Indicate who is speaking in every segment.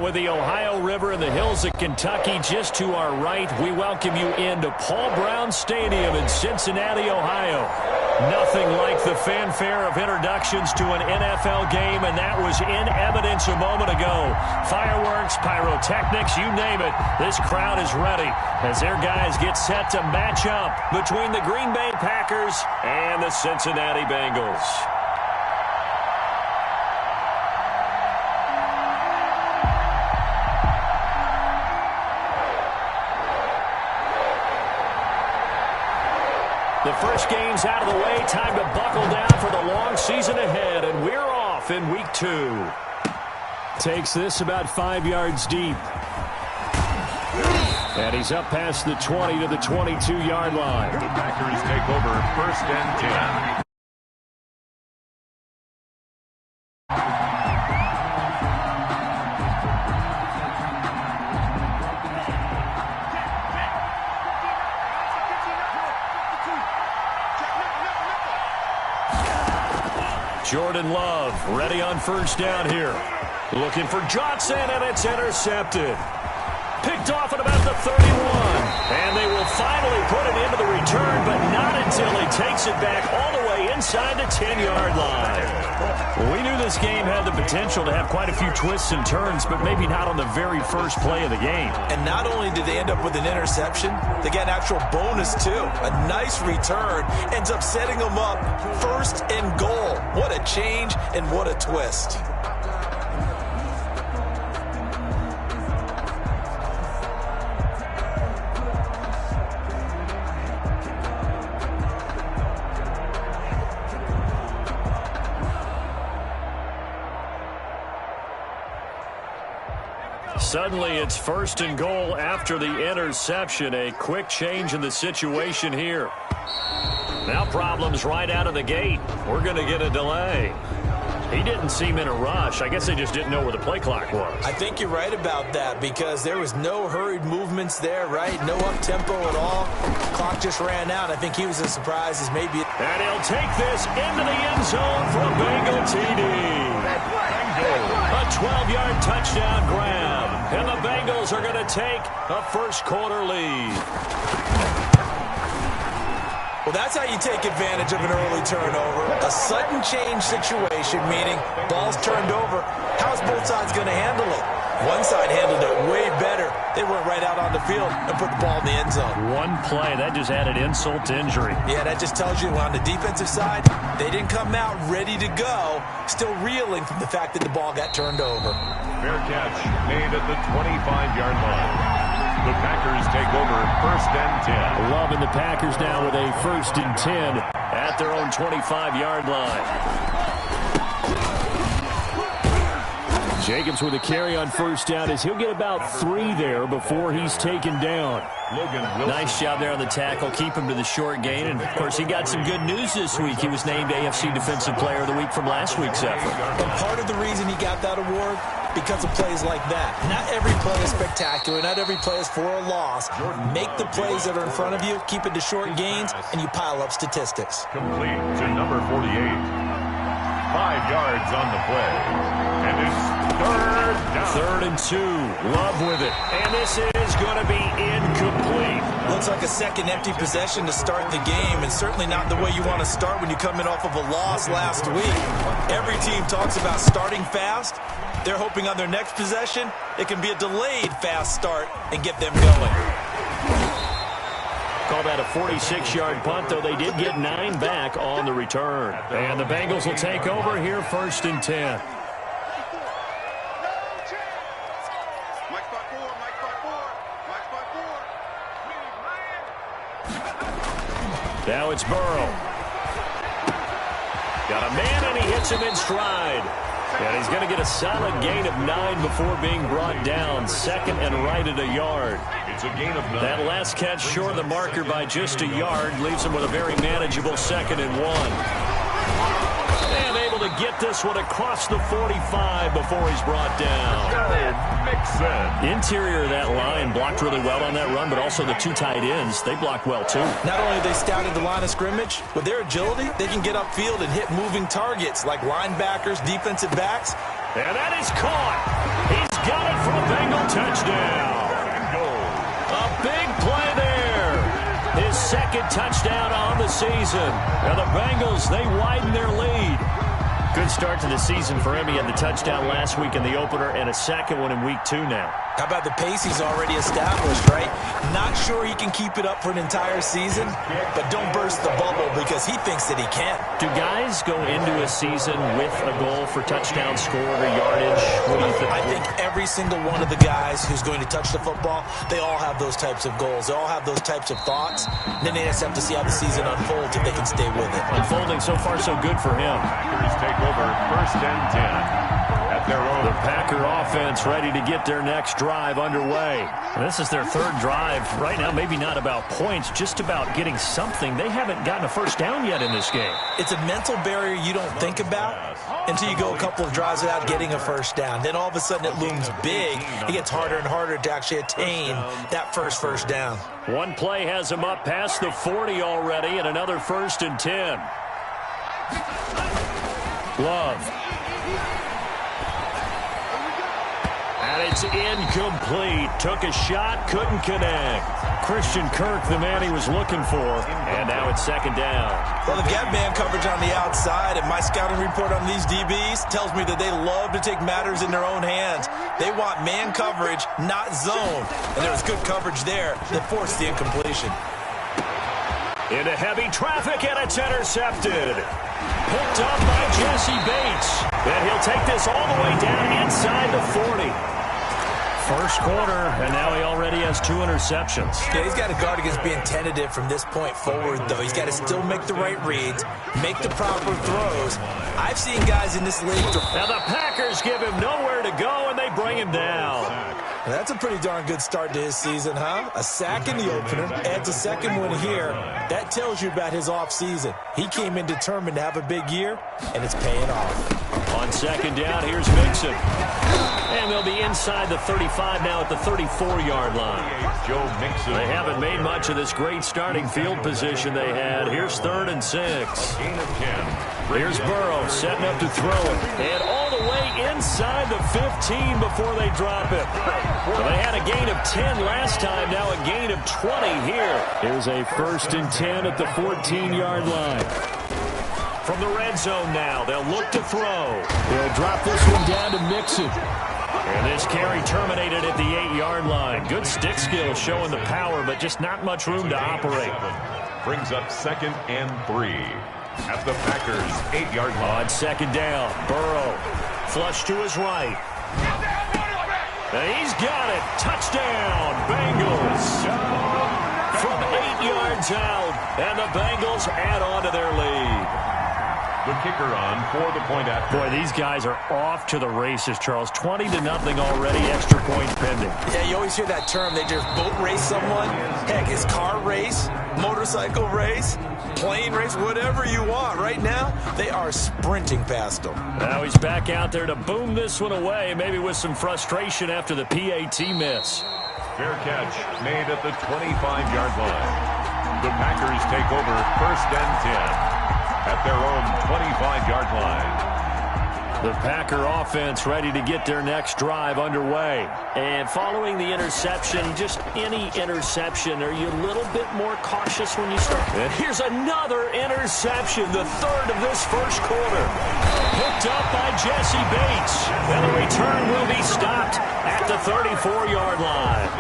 Speaker 1: With the Ohio River and the hills of Kentucky just to our right, we welcome you into Paul Brown Stadium in Cincinnati, Ohio. Nothing like the fanfare of introductions to an NFL game, and that was in evidence a moment ago. Fireworks, pyrotechnics, you name it. This crowd is ready as their guys get set to match up between the Green Bay Packers and the Cincinnati Bengals. The first game's out of the way. Time to buckle down for the long season ahead, and we're off in week 2. Takes this about 5 yards deep. And he's up past the 20 to the 22-yard line.
Speaker 2: The Packers take over 1st and 10.
Speaker 1: Jordan Love ready on 1st down here. Looking for Johnson, and it's intercepted. Picked off at about the 31. And they will finally put it into the return, but not until he takes it back all the way inside the 10-yard line. Well, we knew this game had the potential to have quite a few twists and turns, but maybe not on the very first play of the game.
Speaker 3: And not only did they end up with an interception, they got an actual bonus, too. A nice return ends up setting them up 1st and goal. What a change and what a twist.
Speaker 1: Suddenly, it's 1st and goal after the interception. A quick change in the situation here. Now problems right out of the gate. We're going to get a delay. He didn't seem in a rush. I guess they just didn't know where the play clock was.
Speaker 3: I think you're right about that because there was no hurried movements there, right? No up-tempo at all. Clock just ran out. I think he was as surprised as maybe.
Speaker 1: And he'll take this into the end zone for a Bengal TD. A 12-yard touchdown grab. And the Bengals are going to take a first-quarter lead.
Speaker 3: Well, that's how you take advantage of an early turnover. A sudden change situation, meaning ball's turned over. How's both sides going to handle it? One side handled it way better. They went right out on the field and put the ball in the end zone.
Speaker 1: One play, that just added insult to injury.
Speaker 3: Yeah, that just tells you on the defensive side, they didn't come out ready to go, still reeling from the fact that the ball got turned over.
Speaker 2: Fair catch made at the 25-yard line. The Packers take over 1st and 10.
Speaker 1: Loving the Packers now with a 1st and 10 at their own 25-yard line. Jacobs with a carry on 1st down as he'll get about 3 there before he's taken down. Nice job there on the tackle. Keep him to the short gain. And, of course, he got some good news this week. He was named AFC Defensive Player of the Week from last week's effort.
Speaker 3: And part of the reason he got that award, because of plays like that. Not every play is spectacular. Not every play is for a loss. Make the plays that are in front of you, keep it to short gains, and you pile up statistics.
Speaker 2: Complete to number 48. 5 yards on the play. And it's 3rd down.
Speaker 1: 3rd and 2. Love with it. And this is going to be incomplete.
Speaker 3: Looks like a second empty possession to start the game, and certainly not the way you want to start when you come in off of a loss last week. Every team talks about starting fast. They're hoping on their next possession, it can be a delayed fast start and get them going.
Speaker 1: Call that a 46-yard punt, though they did get 9 back on the return. And the Bengals will take over here 1st and 10. Now it's Burrow. Got a man, and he hits him in stride. And he's going to get a solid gain of 9 before being brought down. 2nd and right at a yard.
Speaker 2: It's a gain of 9.
Speaker 1: That last catch short of the marker by just a yard leaves him with a very manageable 2nd and 1. And able to get this one across the 45 before he's brought down.
Speaker 2: Mixon.
Speaker 1: Interior of that line blocked really well on that run, but also the 2 tight ends, they blocked well too.
Speaker 3: Not only they scouted the line of scrimmage, with their agility, they can get upfield and hit moving targets like linebackers, defensive backs.
Speaker 1: And that is caught. He's got it for a Bengal touchdown. A big play there. His second touchdown on the season. And the Bengals, they widen their lead. Good start to the season for him. He had the touchdown last week in the opener and a second one in week 2 now.
Speaker 3: How about the pace he's already established, right? Not sure he can keep it up for an entire season, but don't burst the bubble because he thinks that he can.
Speaker 1: Do guys go into a season with a goal for touchdown scored or yardage? What do you think?
Speaker 3: I think every single one of the guys who's going to touch the football, they all have those types of goals. They all have those types of thoughts. Then they just have to see how the season unfolds if they can stay with it.
Speaker 1: Unfolding so far so good for him.
Speaker 2: Packers take over 1st and 10 at their own.
Speaker 1: The Packer offense ready to get their next drive underway. And this is their 3rd drive. Right now, maybe not about points, just about getting something. They haven't gotten a first down yet in this game.
Speaker 3: It's a mental barrier you don't think about until you go a couple of drives without getting a first down. Then all of a sudden it looms big. It gets harder and harder to actually attain that first down.
Speaker 1: One play has him up past the 40 already, and another 1st and 10. Love. And it's incomplete. Took a shot, couldn't connect. Christian Kirk, the man he was looking for. And now it's 2nd down.
Speaker 3: Well, they've got man coverage on the outside, and my scouting report on these DBs tells me that they love to take matters in their own hands. They want man coverage, not zone. And there was good coverage there that forced the incompletion.
Speaker 1: Into heavy traffic, and it's intercepted. Picked up by Jesse Bates. And he'll take this all the way down inside the 40. First quarter, and now he already has 2 interceptions.
Speaker 3: Yeah, he's got to guard against being tentative from this point forward, though. He's got to still make the right reads, make the proper throws. I've seen guys in this league.
Speaker 1: Now the Packers give him nowhere to go, and they bring him down.
Speaker 3: That's a pretty darn good start to his season, huh? A sack in the opener, adds a second one here. That tells you about his offseason. He came in determined to have a big year, and it's paying off.
Speaker 1: On 2nd down, here's Mixon. And they'll be inside the 35 now at the 34-yard line.
Speaker 2: Joe Mixon.
Speaker 1: They haven't made much of this great starting field position they had. Here's 3rd and 6.
Speaker 2: Gain of 10.
Speaker 1: Here's Burrow setting up to throw it. And all the way inside the 15 before they drop it. Well, they had a gain of 10 last time, now a gain of 20 here. Here's a 1st and 10 at the 14-yard line. From the red zone now, they'll look to throw. They'll drop this one down to Mixon. And this carry terminated at the 8-yard line. Good stick skill showing the power, but just not much room to operate.
Speaker 2: Brings up 2nd and 3 at the Packers' 8-yard line.
Speaker 1: On 2nd down, Burrow flush to his right. And he's got it. Touchdown, Bengals. From 8 yards out, and the Bengals add on to their lead.
Speaker 2: The kicker on for the point after.
Speaker 1: Boy, these guys are off to the races, Charles. 20-0 already, extra points pending.
Speaker 3: Yeah, you always hear that term. They just boat race someone. Heck, it's car race, motorcycle race, plane race, whatever you want. Right now, they are sprinting past them.
Speaker 1: Now he's back out there to boom this one away, maybe with some frustration after the PAT miss.
Speaker 2: Fair catch made at the 25-yard line. The Packers take over 1st and 10. At their own 25-yard line.
Speaker 1: The Packer offense ready to get their next drive underway. And following the interception, just any interception, are you a little bit more cautious when you start? And here's another interception, the 3rd of this first quarter. Picked up by Jesse Bates. And the return will be stopped at the 34-yard line.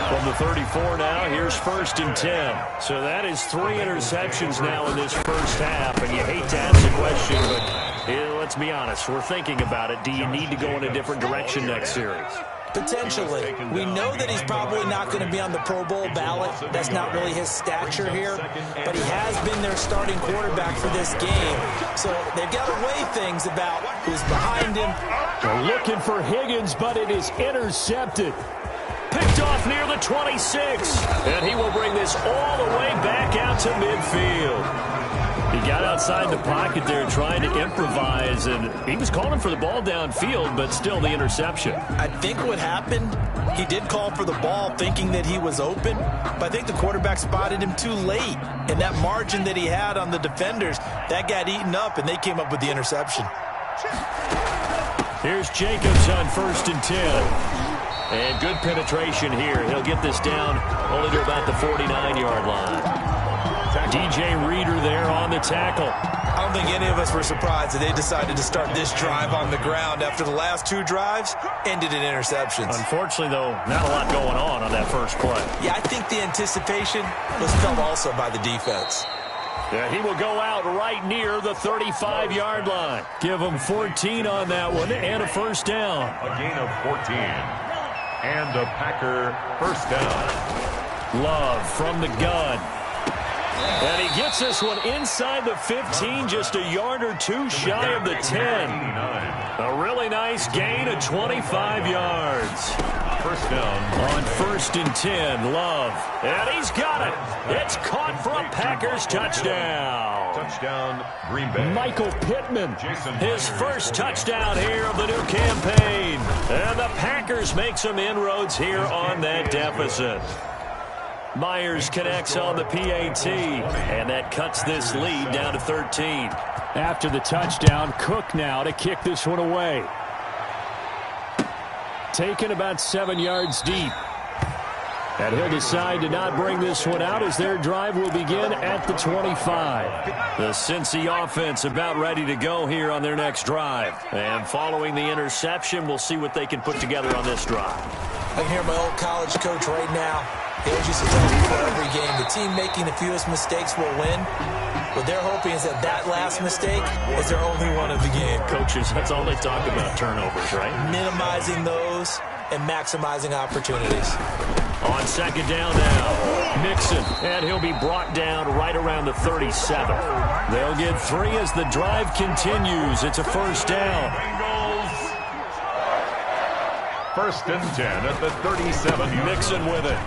Speaker 1: From the 34 now, here's 1st and 10. So that is 3 interceptions now in this first half. And you hate to ask the question, but let's be honest. We're thinking about it. Do you need to go in a different direction next series?
Speaker 3: Potentially. We know that he's probably not going to be on the Pro Bowl ballot. That's not really his stature here. But he has been their starting quarterback for this game. So they've got to weigh things about who's behind him.
Speaker 1: They're looking for Higgins, but it is intercepted. Picked off near the 26. And he will bring this all the way back out to midfield. He got outside the pocket there trying to improvise, and he was calling for the ball downfield, but still the interception.
Speaker 3: I think what happened, he did call for the ball thinking that he was open, but I think the quarterback spotted him too late. And that margin that he had on the defenders, that got eaten up, and they came up with the interception.
Speaker 1: Here's Jacobs on 1st and 10. And good penetration here. He'll get this down only to about the 49-yard line. DJ Reader there on the tackle.
Speaker 3: I don't think any of us were surprised that they decided to start this drive on the ground after the last 2 drives ended in interceptions.
Speaker 1: Unfortunately, though, not a lot going on that first play.
Speaker 3: Yeah, I think the anticipation was felt also by the defense.
Speaker 1: Yeah, he will go out right near the 35-yard line. Give him 14 on that one and a first down.
Speaker 2: A gain of 14. And a Packer first down.
Speaker 1: Love from the gun. And he gets this one inside the 15, just a yard or 2 shy of the 10. A really nice gain of 25 yards.
Speaker 2: First down.
Speaker 1: On 1st and 10, Love. And he's got it. It's caught for a Packers touchdown.
Speaker 2: Touchdown, Green Bay.
Speaker 1: Michael Pittman, his first touchdown here of the new campaign. And the Packers make some inroads here on that deficit. Myers connects on the PAT, and that cuts this lead down to 13. After the touchdown, Cook now to kick this one away. Taken about 7 yards deep. And he'll decide to not bring this one out as their drive will begin at the 25. The Cincy offense about ready to go here on their next drive. And following the interception, we'll see what they can put together on this drive.
Speaker 3: I can hear my old college coach right now. He always used to tell me before every game, the team making the fewest mistakes will win. What they're hoping is that that last mistake is their only one of the game.
Speaker 1: Coaches, that's all they talk about, turnovers, right?
Speaker 3: Minimizing those and maximizing opportunities.
Speaker 1: On 2nd down now, Mixon, and he'll be brought down right around the 37. They'll get 3 as the drive continues. It's a first down.
Speaker 2: First and 10 at the 37.
Speaker 1: Mixon with it.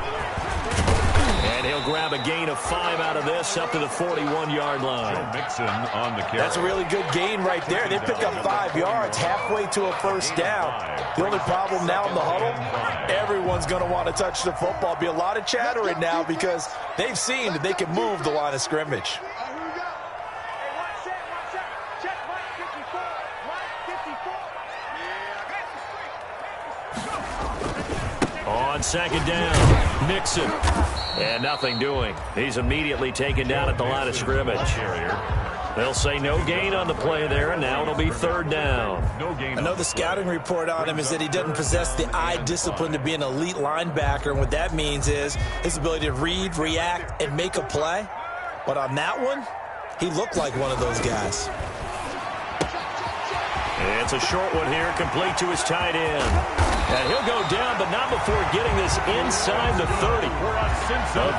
Speaker 1: And he'll grab a gain of 5 out of this up to the 41-yard line.
Speaker 2: Mixon on the carry.
Speaker 3: That's a really good gain right there. They pick up 5 yards halfway to a first down. The only problem now in the huddle, everyone's going to want to touch the football. Be a lot of chattering now because they've seen that they can move the line of scrimmage.
Speaker 1: On 2nd down, Mixon. And nothing doing. He's immediately taken down at the line of scrimmage. They'll say no gain on the play there, and now it'll be 3rd down.
Speaker 3: I know the scouting report on him is that he doesn't possess the eye discipline to be an elite linebacker, and what that means is his ability to read, react, and make a play. But on that one, he looked like one of those guys.
Speaker 1: It's a short one here, complete to his tight end. And he'll go down, but not before getting this inside the 30. A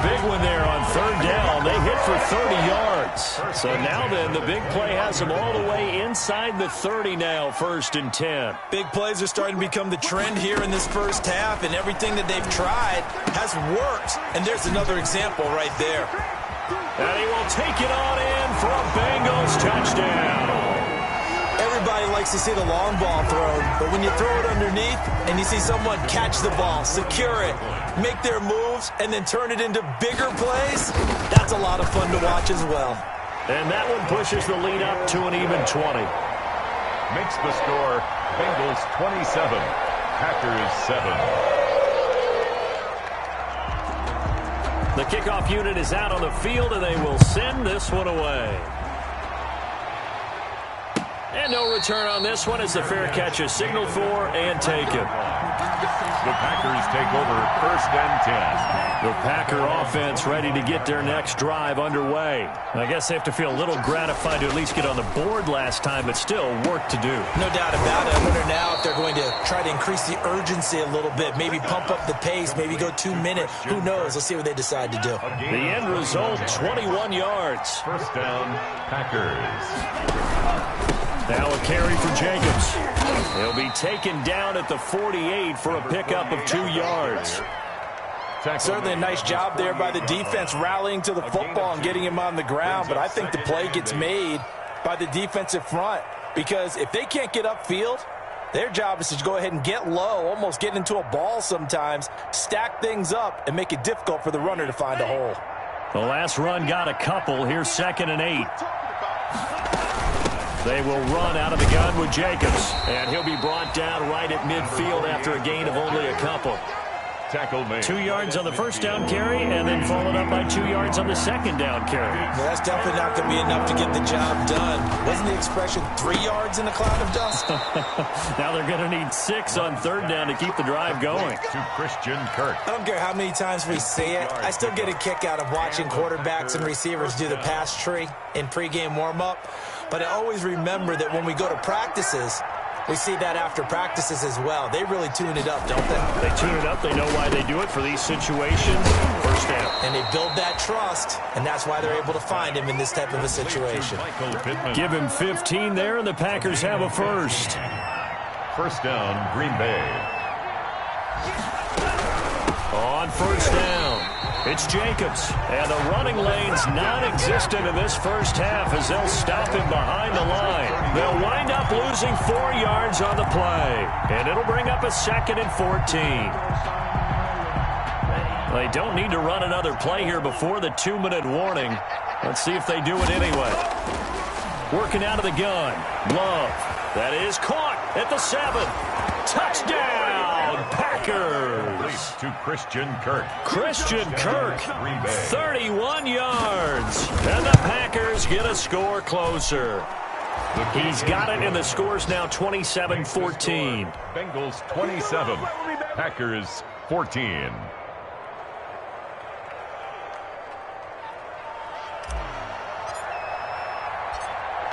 Speaker 1: big one there on 3rd down. They hit for 30 yards. So now then, the big play has them all the way inside the 30 now, 1st and 10.
Speaker 3: Big plays are starting to become the trend here in this first half, and everything that they've tried has worked. And there's another example right there.
Speaker 1: And he will take it on in for a Bengals touchdown.
Speaker 3: Everybody likes to see the long ball thrown, but when you throw it underneath and you see someone catch the ball, secure it, make their moves, and then turn it into bigger plays, that's a lot of fun to watch as well.
Speaker 1: And that one pushes the lead up to an even 20.
Speaker 2: Makes the score Bengals 27, Packers 7.
Speaker 1: The kickoff unit is out on the field, and they will send this one away. And no return on this one as the fair catch is signaled for and taken.
Speaker 2: The Packers take over 1st and 10.
Speaker 1: The Packer offense ready to get their next drive underway. I guess they have to feel a little gratified to at least get on the board last time, but still work to do.
Speaker 3: No doubt about it. I wonder now if they're going to try to increase the urgency a little bit, maybe pump up the pace, maybe go 2 minutes. Who knows? Let's see what they decide to do.
Speaker 1: The end result, 21 yards.
Speaker 2: First down, Packers.
Speaker 1: Now a carry for Jacobs. He'll be taken down at the 48 for a pickup of 2 yards.
Speaker 3: Certainly a nice job there by the defense rallying to the football and getting him on the ground, but I think the play gets made by the defensive front because if they can't get upfield, their job is to go ahead and get low, almost get into a ball sometimes, stack things up, and make it difficult for the runner to find a hole.
Speaker 1: The last run got a couple. Here's 2nd and 8. They will run out of the gun with Jacobs, and he'll be brought brought down right at midfield after a gain of only a couple.
Speaker 2: Tackle made.
Speaker 1: 2 yards on the first down carry, and then followed up by 2 yards on the second down carry.
Speaker 3: Well, that's definitely not going to be enough to get the job done. Wasn't the expression 3 yards in a cloud of dust?
Speaker 1: Now they're going to need 6 on third down to keep the drive going.
Speaker 2: To Christian Kirk.
Speaker 3: I don't care how many times we see it. I still get a kick out of watching quarterbacks and receivers do the pass tree in pregame warm-up. But I always remember that when we go to practices, we see that after practices as well. They really tune it up, don't they?
Speaker 1: They tune it up. They know why they do it for these situations. First down.
Speaker 3: And they build that trust, and that's why they're able to find him in this type of a situation.
Speaker 1: Give him 15 there, and the Packers have a first.
Speaker 2: First down, Green Bay.
Speaker 1: On first down, it's Jacobs. And the running lane's non-existent in this first half as they'll stop him behind the line. They'll wind up losing 4 yards on the play. And it'll bring up a 2nd and 14. They don't need to run another play here before the 2-minute warning. Let's see if they do it anyway. Working out of the gun. Love. That is caught at the 7. Touchdown, Packers.
Speaker 2: To Christian Kirk.
Speaker 1: Christian Kirk, 31 yards. And the Packers get a score closer. He's got it, and the score's now 27-14.
Speaker 2: Bengals 27, Packers 14.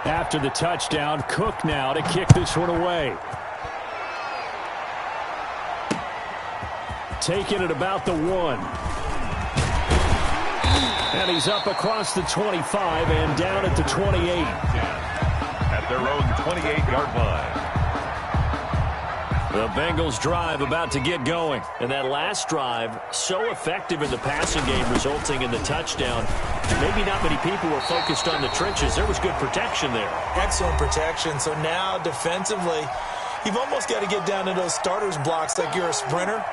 Speaker 1: After the touchdown, Cook now to kick this one away. Taking it about the 1. And he's up across the 25 and down at the 28.
Speaker 2: At their own 28-yard line.
Speaker 1: The Bengals drive about to get going. And that last drive, so effective in the passing game, resulting in the touchdown. Maybe not many people were focused on the trenches. There was good protection there.
Speaker 3: Excellent protection. So now, defensively, you've almost got to get down to those starters blocks like you're a sprinter.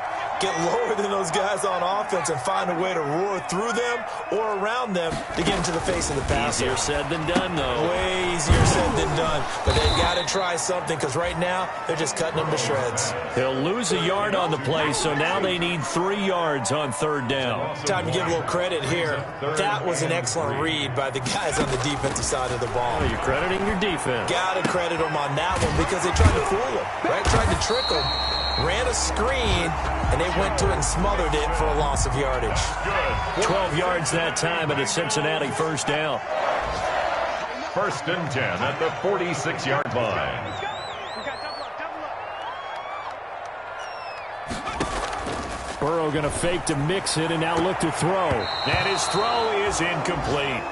Speaker 3: Get lower than those guys on offense and find a way to roar through them or around them to get into the face of the passer.
Speaker 1: Easier said than done, though.
Speaker 3: Way easier said than done. But they've got to try something because right now they're just cutting them to shreds.
Speaker 1: He'll lose a yard on the play, so now they need 3 yards on third down.
Speaker 3: Time to give a little credit here. That was an excellent read by the guys on the defensive side of the ball.
Speaker 1: Oh, you're crediting your defense.
Speaker 3: Got to credit them on that one because they tried to fool them, right? Tried to trick them. Ran a screen, and they went to it and smothered it for a loss of yardage.
Speaker 1: 12 yards that time, and a Cincinnati first down.
Speaker 2: First and 10 at the 46-yard line.
Speaker 1: Burrow going to fake to mix it and now look to throw. And his throw is incomplete.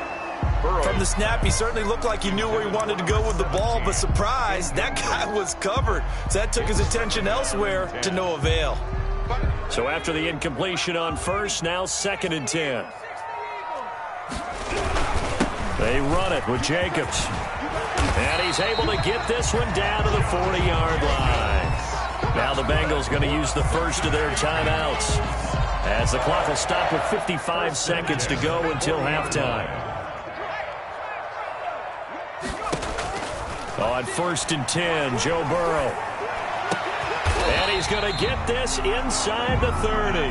Speaker 3: From the snap, he certainly looked like he knew where he wanted to go with the ball, but surprise, that guy was covered. So that took his attention elsewhere to no avail.
Speaker 1: So after the incompletion on first, now 2nd and 10. They run it with Jacobs. And he's able to get this one down to the 40-yard line. Now the Bengals going to use the first of their timeouts, as the clock will stop with 55 seconds to go until halftime. On 1st and 10, Joe Burrow. And he's going to get this inside the 30.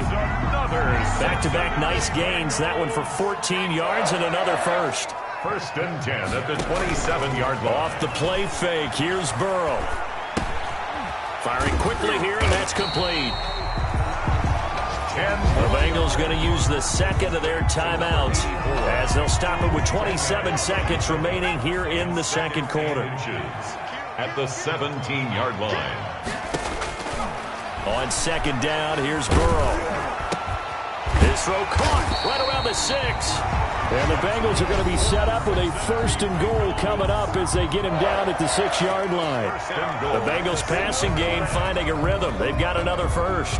Speaker 1: Back-to-back nice gains. That one for 14 yards and another first.
Speaker 2: First and 10 at the 27-yard line.
Speaker 1: Off the play fake, here's Burrow. Firing quickly here, and that's complete. The Bengals going to use the second of their timeouts as they'll stop it with 27 seconds remaining here in the second quarter.
Speaker 2: At the 17-yard line.
Speaker 1: On 2nd down, here's Burrow. His throw caught right around the 6. And the Bengals are going to be set up with a 1st and goal coming up as they get him down at the 6-yard line. The Bengals passing game finding a rhythm. They've got another first.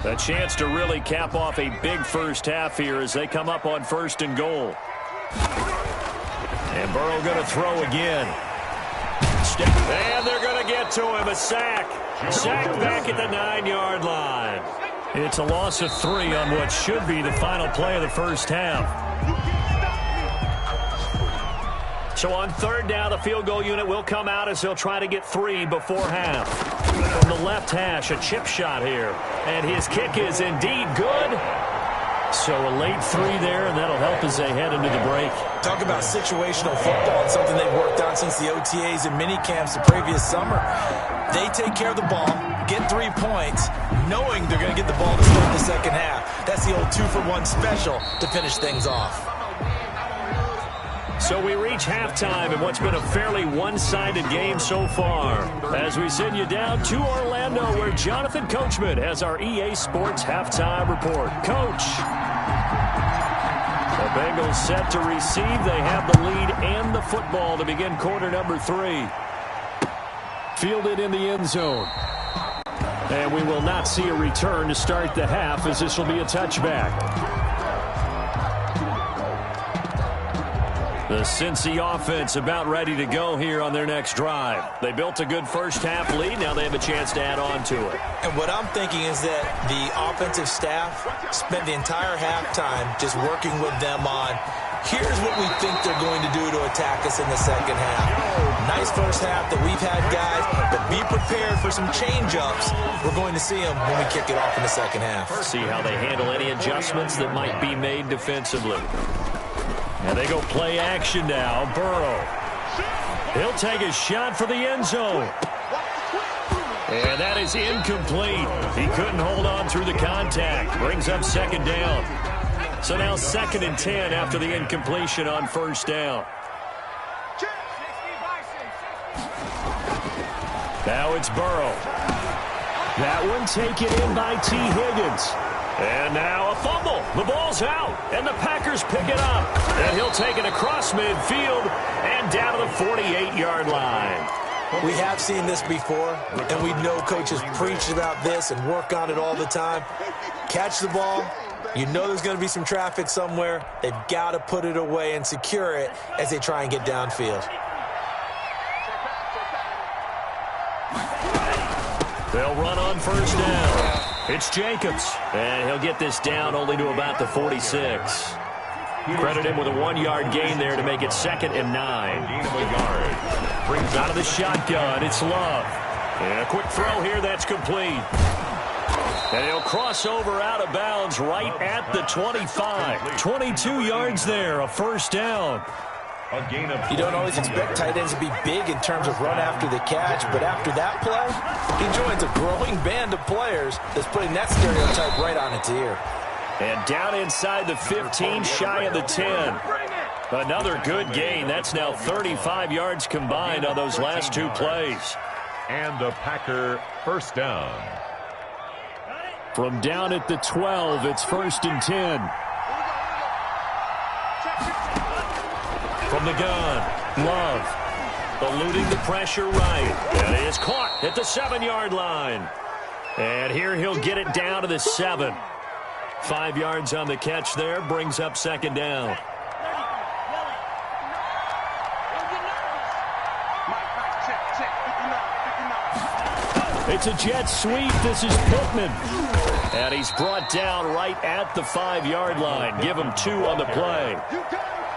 Speaker 1: A chance to really cap off a big first half here as they come up on 1st and goal. And Burrow going to throw again. And they're going to get to him. A sack. Sack back at the 9-yard line. It's a loss of 3 on what should be the final play of the first half. So on third down, the field goal unit will come out as they'll try to get 3 before half. From the left hash, a chip shot here. And his kick is indeed good. So a late 3 there, and that'll help as they head into the break.
Speaker 3: Talk about situational football. It's something they've worked on since the OTAs and mini camps the previous summer. They take care of the ball, get 3 points, knowing they're going to get the ball to start the second half. That's the old 2-for-1 special to finish things off.
Speaker 1: So we reach halftime in what's been a fairly one-sided game so far. As we send you down to Orlando, where Jonathan Coachman has our EA Sports halftime report. Coach. The Bengals set to receive. They have the lead and the football to begin quarter number 3. Fielded in the end zone. And we will not see a return to start the half, as this will be a touchback. The Cincy offense about ready to go here on their next drive. They built a good first half lead. Now they have a chance to add on to it.
Speaker 3: And what I'm thinking is that the offensive staff spent the entire halftime just working with them on, here's what we think they're going to do to attack us in the second half. Nice first half that we've had, guys, but be prepared for some change-ups. We're going to see them when we kick it off in the second half.
Speaker 1: See how they handle any adjustments that might be made defensively. And they go play action now. Burrow. He'll take a shot for the end zone. And that is incomplete. He couldn't hold on through the contact. Brings up second down. So now 2nd and 10 after the incompletion on first down. Now it's Burrow. That one taken in by T. Higgins. And now a fumble. The ball's out, and the Packers pick it up. And he'll take it across midfield and down to the 48-yard line.
Speaker 3: We have seen this before, and we know coaches preach about this and work on it all the time. Catch the ball. You know there's going to be some traffic somewhere. They've got to put it away and secure it as they try and get downfield.
Speaker 1: They'll run on first down. It's Jacobs, and he'll get this down only to about the 46. Credit him with a 1-yard gain there to make it 2nd and 9.
Speaker 2: Gain of a yard.
Speaker 1: Brings out of the shotgun. It's Love. And a quick throw here that's complete. And he'll cross over out of bounds right at the 25. 22 yards there, a first down.
Speaker 3: You don't always expect tight ends to be big in terms of run after the catch, but after that play, he joins a growing band of players that's putting that stereotype right on its ear.
Speaker 1: And down inside the 15, shy of the 10. Another good gain. That's now 35 yards combined on those last 2 plays.
Speaker 2: And a Packer first down.
Speaker 1: From down at the 12, it's 1st and 10. From the gun, Love, eluding the pressure right. And it is caught at the 7-yard line. And here he'll get it down to the 7. 5 yards on the catch there, brings up second down. It's a jet sweep. This is Pittman. And he's brought down right at the 5-yard line. Give him 2 on the play.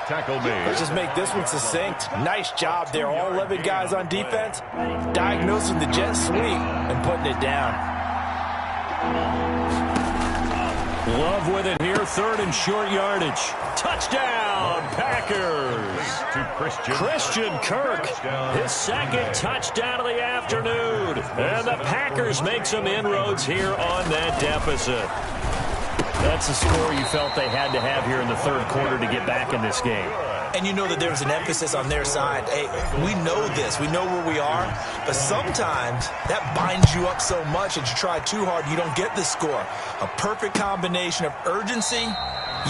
Speaker 2: Tackle made.
Speaker 3: Let's just make this one succinct. Nice job there. All 11 guys on defense diagnosing the jet sweep and putting it down.
Speaker 1: Love with it here. 3rd and short yardage. Touchdown, Packers.
Speaker 2: To
Speaker 1: Christian Kirk. His 2nd touchdown of the afternoon. And the Packers make some inroads here on that deficit. That's the score you felt they had to have here in the 3rd quarter to get back in this game.
Speaker 3: And you know that there's an emphasis on their side. Hey, we know this. We know where we are. But sometimes that binds you up so much that you try too hard, you don't get the score. A perfect combination of urgency,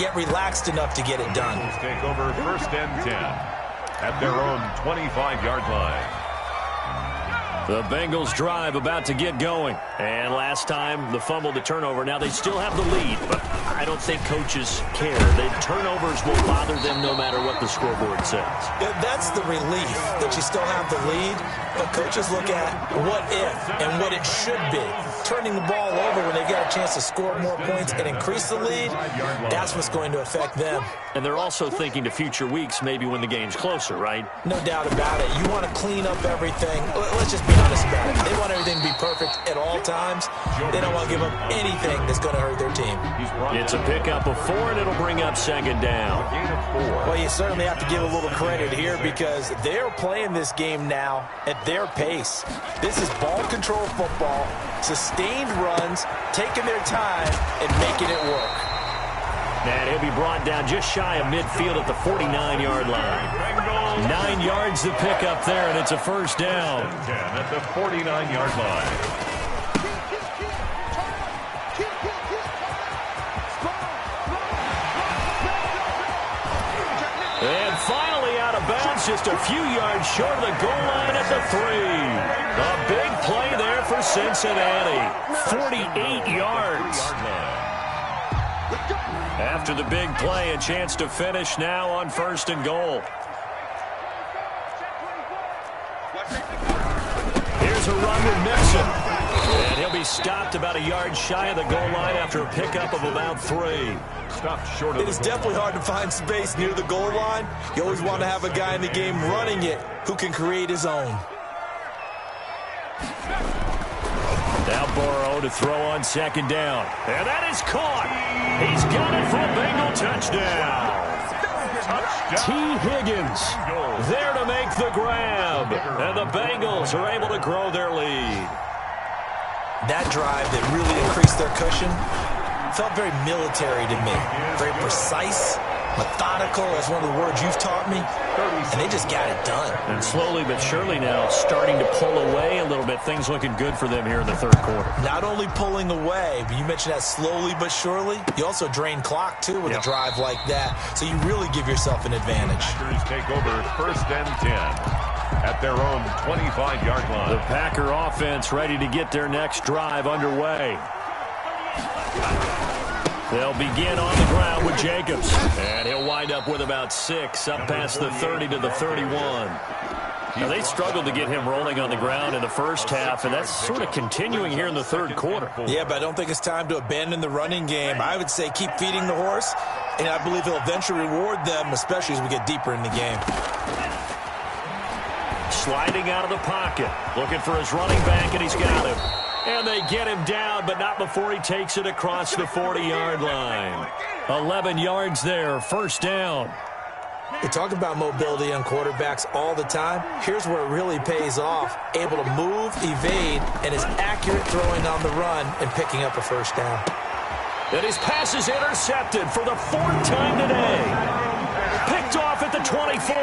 Speaker 3: yet relaxed enough to get it done.
Speaker 2: Take over 1st and 10 at their own 25-yard line.
Speaker 1: The Bengals drive about to get going. And last time, the fumble, the turnover. Now they still have the lead, but I don't think coaches care. The turnovers will bother them no matter what the scoreboard says.
Speaker 3: Yeah, that's the relief that you still have the lead, but coaches look at what if and what it should be. Turning the ball over when they got a chance to score more points and increase the lead, that's what's going to affect them.
Speaker 1: And they're also thinking to future weeks, maybe when the game's closer, right?
Speaker 3: No doubt about it. You want to clean up everything. Let's just be honest about it. They want everything to be perfect at all times. They don't want to give up anything that's going to hurt their team.
Speaker 1: It's a pickup of 4, and it'll bring up second down.
Speaker 3: Well, you certainly have to give a little credit here because they're playing this game now at their pace. This is ball control football, sustained runs, taking their time, and making it work.
Speaker 1: And he'll be brought down just shy of midfield at the 49-yard line. 9 yards to pick up there, and it's a first down.
Speaker 2: At the 49-yard line.
Speaker 1: And finally out of bounds, just a few yards short of the goal line at the 3. A big play there for Cincinnati. 48 yards. After the big play, a chance to finish now on 1st and goal. Here's a run with Mixon. And he'll be stopped about a yard shy of the goal line after a pickup of about 3.
Speaker 2: Stopped short of
Speaker 3: It is definitely hard to find space near the goal line. You always want to have a guy in the game running it who can create his own.
Speaker 1: Now Burrow to throw on 2nd down. And that is caught. He's got it for a Bengal touchdown. T. Higgins there to make the grab. And the Bengals are able to grow their lead.
Speaker 3: That drive that really increased their cushion felt very military to me. Very precise, methodical, that's one of the words you've taught me. And they just got it done.
Speaker 1: And slowly but surely now starting to pull away a little bit. Things looking good for them here in the 3rd quarter.
Speaker 3: Not only pulling away, but you mentioned that slowly but surely. You also drain clock, too, with a drive like that. So you really give yourself an advantage.
Speaker 2: Packers take over 1st and 10 at their own 25-yard line.
Speaker 1: The Packer offense ready to get their next drive underway. They'll begin on the ground with Jacobs. And he'll wind up with about 6, up past the 30 to the 31. Now, they struggled to get him rolling on the ground in the first half, and that's sort of continuing here in the 3rd quarter.
Speaker 3: Yeah, but I don't think it's time to abandon the running game. I would say keep feeding the horse, and I believe he'll eventually reward them, especially as we get deeper in the game.
Speaker 1: Sliding out of the pocket, looking for his running back, and he's got him. And they get him down, but not before he takes it across the 40-yard line. 11 yards there, 1st down.
Speaker 3: We talk about mobility on quarterbacks all the time. Here's where it really pays off. Able to move, evade, and is accurate throwing on the run and picking up a 1st down.
Speaker 1: And his pass is intercepted for the 4th time today. Picked off at the 24.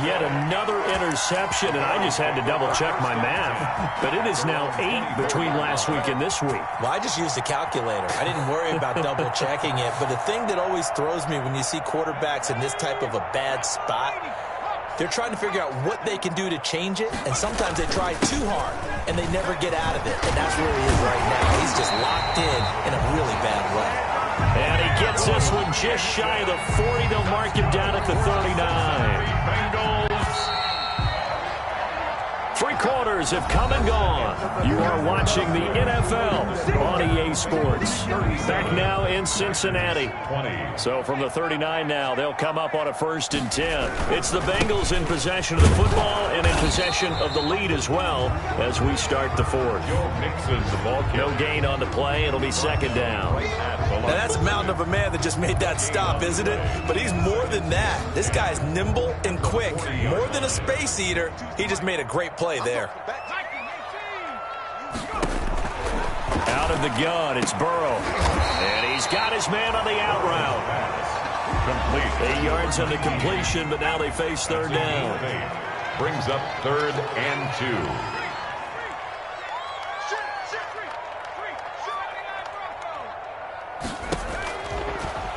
Speaker 1: Yet another interception, and I just had to double-check my math. But it is now 8 between last week and this week.
Speaker 3: Well, I just used a calculator. I didn't worry about double-checking it. But the thing that always throws me when you see quarterbacks in this type of a bad spot, they're trying to figure out what they can do to change it, and sometimes they try too hard, and they never get out of it. And that's where he is right now. He's just locked in a really bad way.
Speaker 1: And he gets this one just shy of the 40. They'll mark him down at the 39.
Speaker 2: Bengals.
Speaker 1: 3 quarters have come and gone. You are watching the NFL on EA Sports. Back now in Cincinnati. So from the 39 now, they'll come up on a 1st and 10. It's the Bengals in possession of the football and in possession of the lead as well as we start the 4th. No gain on the play. It'll be 2nd down.
Speaker 3: Now that's a mountain of a man that just made that stop, isn't it? But he's more than that. This guy's nimble and quick. More than a space eater, he just made a great play there.
Speaker 1: Out of the gun, it's Burrow. And he's got his man on the out route.
Speaker 2: Complete.
Speaker 1: 8 yards on the completion, but now they face 3rd down.
Speaker 2: Brings up 3rd and 2.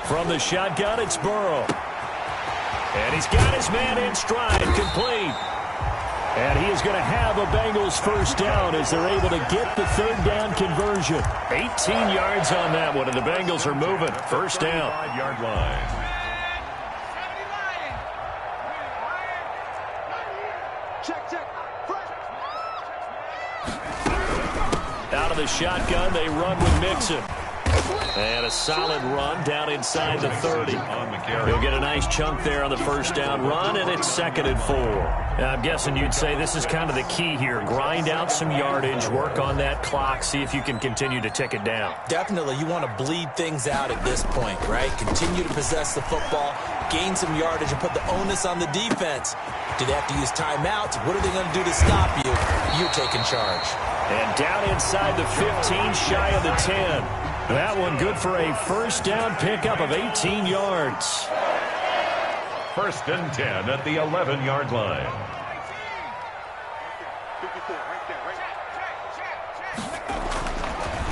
Speaker 1: From the shotgun, it's Burrow. And he's got his man in stride, complete. And he is going to have a Bengals first down as they're able to get the third down conversion. 18 yards on that one, and the Bengals are moving. First down.
Speaker 2: 5-yard line.
Speaker 1: Out of the shotgun, they run with Mixon. And a solid run down inside the 30. He'll get a nice chunk there on the first down run, and it's 2nd and 4. I'm guessing you'd say this is kind of the key here. Grind out some yardage, work on that clock, see if you can continue to tick it down.
Speaker 3: Definitely, you want to bleed things out at this point, right? Continue to possess the football, gain some yardage, and put the onus on the defense. Do they have to use timeouts? What are they going to do to stop you? You're taking charge.
Speaker 1: And down inside the 15, shy of the 10. That one good for a first down pickup of 18 yards.
Speaker 2: 1st and 10 at the 11-yard line.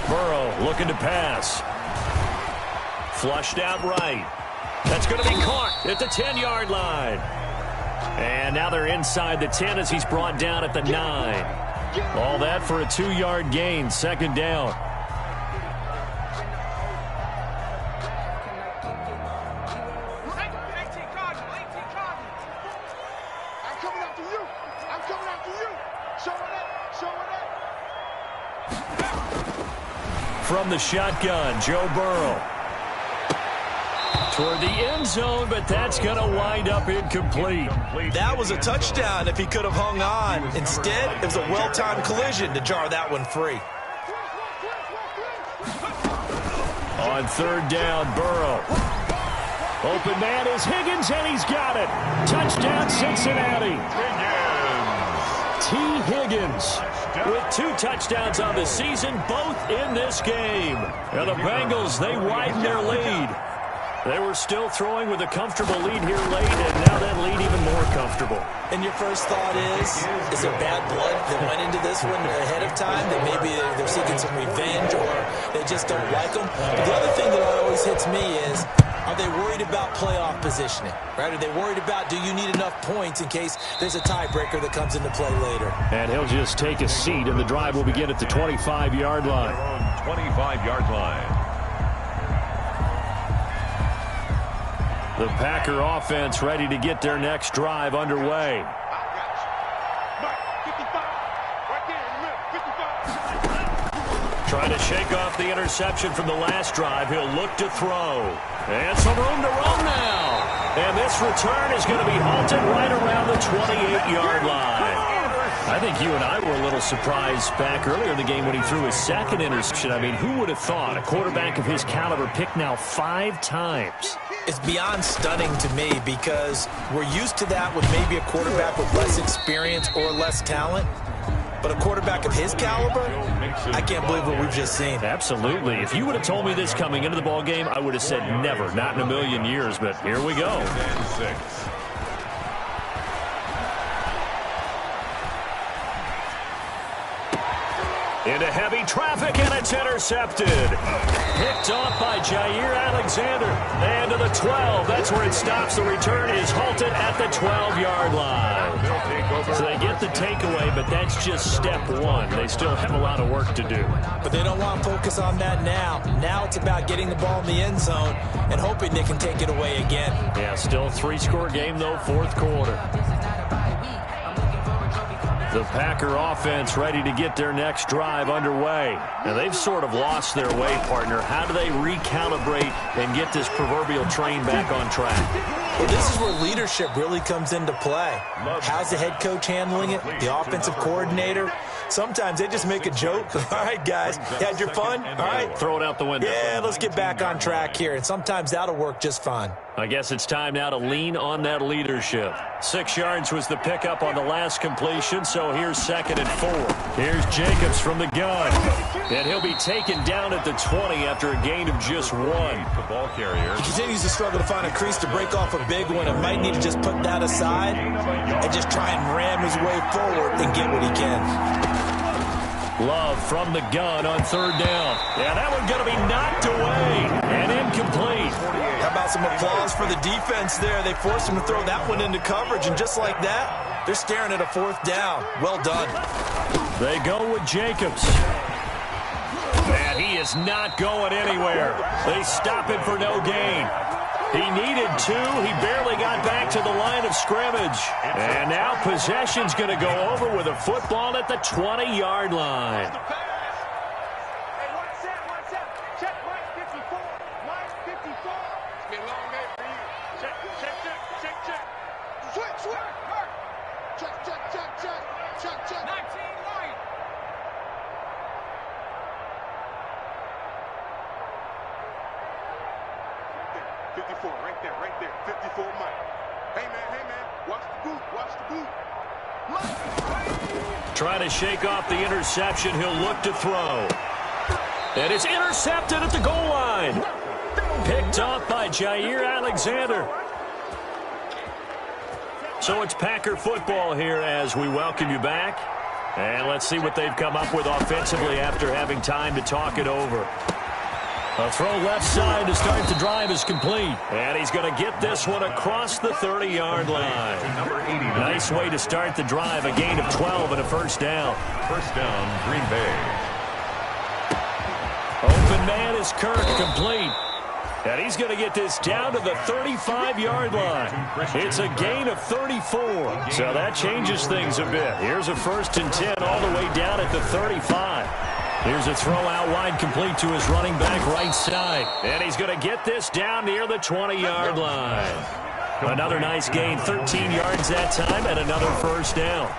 Speaker 1: Burrow looking to pass. Flushed out right. That's going to be caught at the 10-yard line. And now they're inside the 10 as he's brought down at the 9. All that for a 2-yard gain, 2nd down. From the shotgun, Joe Burrow. Toward the end zone, but that's going to wind up incomplete.
Speaker 3: That was a touchdown if he could have hung on. Instead, it was a well-timed collision to jar that one free.
Speaker 1: On 3rd down, Burrow. Open man is Higgins, and he's got it. Touchdown, Cincinnati. T. Higgins with 2 touchdowns on the season, both in this game. And the Bengals, they widen their lead. They were still throwing with a comfortable lead here late, and now that lead even more comfortable.
Speaker 3: And your first thought is there bad blood that went into this one ahead of time? That maybe they're seeking some revenge or they just don't like them? But the other thing that always hits me is, are they worried about playoff positioning? Right? Are they worried about, do you need enough points in case there's a tiebreaker that comes into play later?
Speaker 1: And he'll just take a seat, and the drive will begin at the 25-yard line.
Speaker 2: 25-yard line.
Speaker 1: The Packer offense ready to get their next drive underway. Trying to shake off the interception from the last drive. He'll look to throw. And some room to run now. And this return is going to be halted right around the 28-yard line. I think you and I were a little surprised back earlier in the game when he threw his 2nd interception. I mean, who would have thought a quarterback of his caliber picked now 5 times?
Speaker 3: It's beyond stunning to me because we're used to that with maybe a quarterback with less experience or less talent. But a quarterback of his caliber, I can't believe what we've just seen.
Speaker 1: Absolutely. If you would have told me this coming into the ball game, I would have said never, not in a million years. But here we go. Into heavy traffic, and it's intercepted. Picked off by Jair Alexander. And to the 12. That's where it stops. The return is halted at the 12-yard line. So they get the takeaway, but that's just step 1. They still have a lot of work to do.
Speaker 3: But they don't want to focus on that now. Now it's about getting the ball in the end zone and hoping they can take it away again.
Speaker 1: Yeah, still a 3-score game, though, 4th quarter. The Packer offense ready to get their next drive underway. And they've sort of lost their way, partner. How do they recalibrate and get this proverbial train back on track?
Speaker 3: Well, this is where leadership really comes into play. How's the head coach handling it? The offensive coordinator? Sometimes they just make a joke. All right, guys, you had your fun? All right.
Speaker 1: Throw it out the window.
Speaker 3: Yeah, let's get back on track here. And sometimes that'll work just fine.
Speaker 1: I guess it's time now to lean on that leadership. 6 yards was the pickup on the last completion, so here's 2nd and 4. Here's Jacobs from the gun. And he'll be taken down at the 20 after a gain of just 1.
Speaker 2: The ball carrier.
Speaker 3: He continues to struggle to find a crease to break off a big one and might need to just put that aside and just try and ram his way forward and get what he can.
Speaker 1: Love from the gun on 3rd down. Yeah, that one's going to be knocked away and incomplete.
Speaker 3: How about some applause for the defense there? They forced him to throw that one into coverage, and just like that, They're staring at a 4th down. Well done.
Speaker 1: They go with Jacobs. And he is not going anywhere. They stop him for no gain. He needed 2. He barely got back to the line of scrimmage. And now possession's going to go over with a football at the 20-yard line.
Speaker 4: Right there, 54 Mike. Hey man, watch the boot.
Speaker 1: Trying to shake off the interception, he'll look to throw. And it's intercepted at the goal line. Picked off by Jair Alexander. So it's Packer football here as we welcome you back. And let's see what they've come up with offensively after having time to talk it over. A throw left side to start the drive is complete. And he's going to get this one across the 30-yard line. Nice way to start the drive. A gain of 12 and a first down.
Speaker 2: First down, Green Bay.
Speaker 1: Open man is Kirk, complete. And he's going to get this down to the 35-yard line. It's a gain of 34. So that changes things a bit. Here's a 1st and 10 all the way down at the 35. Here's a throw out wide, complete to his running back right side. And he's going to get this down near the 20-yard line. Another nice gain, 13 yards that time, and another first down.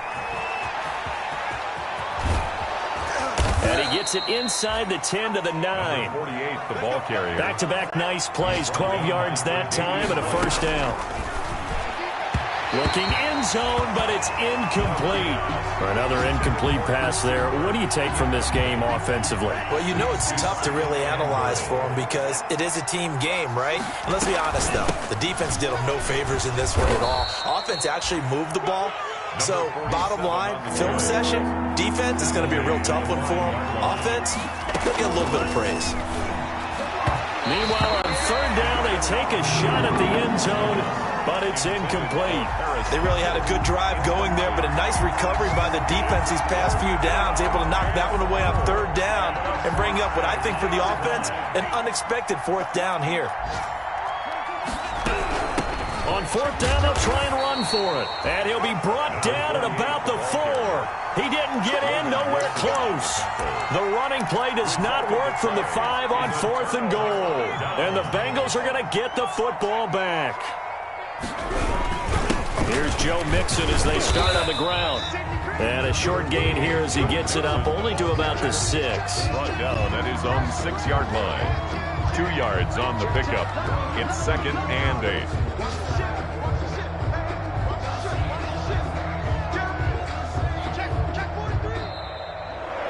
Speaker 1: And he gets it inside the 10 to the 9.
Speaker 2: 48, the ball carrier.
Speaker 1: Back-to-back nice plays, 12 yards that time, and a first down. Looking end zone, but it's incomplete. Another incomplete pass there. What do you take from this game offensively?
Speaker 3: Well, you know it's tough to really analyze for them because it is a team game, right? And let's be honest, though. The defense did them no favors in this one at all. Offense actually moved the ball. So, bottom line, film session, defense is going to be a real tough one for them. Offense, they'll get a little bit of praise.
Speaker 1: Meanwhile, on 3rd down, they take a shot at the end zone, but it's incomplete.
Speaker 3: They really had a good drive going there, but a nice recovery by the defense these past few downs, able to knock that one away on 3rd down and bring up what I think for the offense, an unexpected 4th down here.
Speaker 1: On 4th down, they'll try and run for it. And he'll be brought down at about the 4. He didn't get in, nowhere close. The running play does not work from the 5 on 4th and goal. And the Bengals are going to get the football back. Here's Joe Mixon as they start on the ground. And a short gain here as he gets it up only to about the 6.
Speaker 2: Brought down at his own 6-yard line. 2 yards on the pickup. It's 2nd and 8.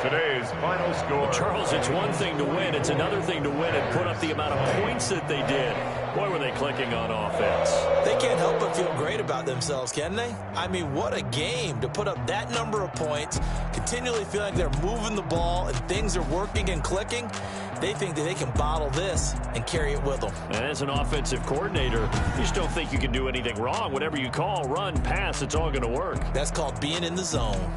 Speaker 2: Today's final score.
Speaker 1: Charles, it's one thing to win. It's another thing to win and put up the amount of points that they did. Boy, were they clicking on offense.
Speaker 3: They can't help but feel great about themselves, can they? I mean, what a game to put up that number of points, continually feeling like they're moving the ball and things are working and clicking. They think that they can bottle this and carry it with them.
Speaker 1: And as an offensive coordinator, you just don't think you can do anything wrong. Whatever you call, run, pass, it's all going to work.
Speaker 3: That's called being in the zone.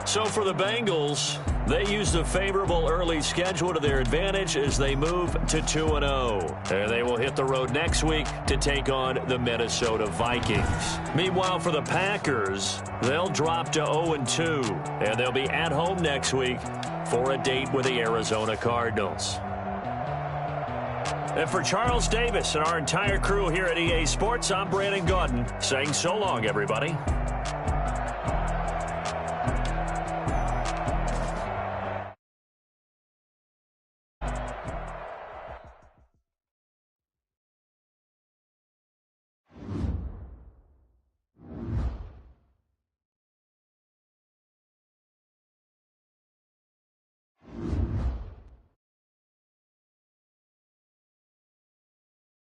Speaker 1: So for the Bengals, they used a favorable early schedule to their advantage as they move to 2-0. And they will hit the road next week to take on the Minnesota Vikings. Meanwhile, for the Packers, they'll drop to 0-2. And they'll be at home next week for a date with the Arizona Cardinals. And for Charles Davis and our entire crew here at EA Sports, I'm Brandon Gaudin saying so long, everybody.